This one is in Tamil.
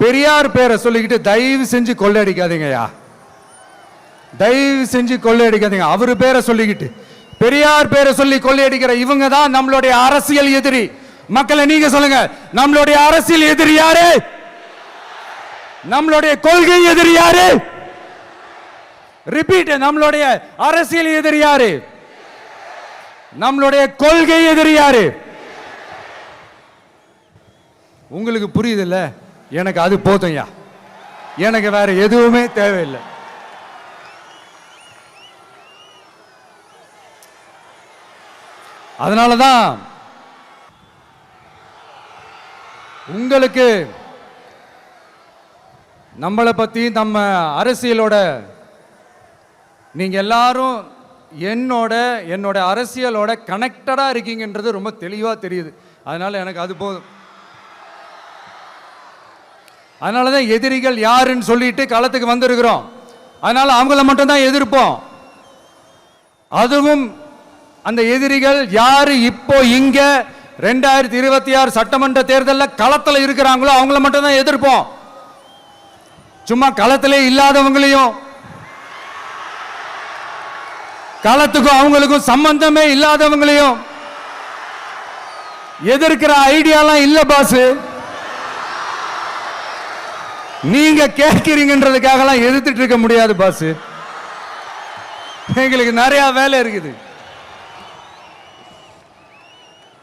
பெரியார் பேரை சொல்லிக்கிட்டு தயவு செஞ்சு கொள்ளையடிக்காதீங்கய்யா, தயவு செஞ்சு கொள்ளையடிக்காதீங்க. அவரு பேரை சொல்லிக்கிட்டு பெரியார் பேரை சொல்லி கொள்ளையடிக்கிற இவங்க தான் நம்மளுடைய அரசியல் எதிரி. மக்களை நீங்க சொல்லுங்க, நம்மளுடைய அரசியல் எதிரி யாரு? நம்மளுடைய கொள்கை எதிரி யாரு? ரிப்பீட், நம்மளுடைய அரசியல் எதிரி யாரு? நம்மளுடைய கொள்கை எதிரி யாரு? உங்களுக்கு புரியுது இல்ல? எனக்கு அது போதும்யா, எனக்கு வேற எதுவுமே தேவையில்லை. அதனாலதான் உங்களுக்கு நம்மளை பத்தி, நம்ம அரசியலோட நீங்க எல்லாரும் என்னோட அரசியலோட கனெக்டடா இருக்கீங்கன்றது ரொம்ப தெளிவா தெரியுது. அதனால எனக்கு அது போதும். அதனாலதான் எதிரிகள் யாருன்னு சொல்லிட்டு களத்துக்கு வந்திருக்கிறோம். அதனால அவங்கள மட்டும் தான் எதிர்ப்போம். அதுவும் அந்த எதிரிகள் யாரு இப்போ இங்க 2026 சட்டமன்ற தேர்தலில் களத்தில் இருக்கிறாங்களோ அவங்கள மட்டும் தான் எதிர்ப்போம். சும்மா களத்திலே இல்லாதவங்களையும், களத்துக்கும் அவங்களுக்கும் சம்பந்தமே இல்லாதவங்களையும் எதிர்க்கிற ஐடியாலாம் இல்ல பாஸ். நீங்க கேட்கிறீங்கன்றதுக்காக எதிர்த்துட்டு இருக்க முடியாது பாஸ். எங்களுக்கு நிறைய வேலை இருக்குது.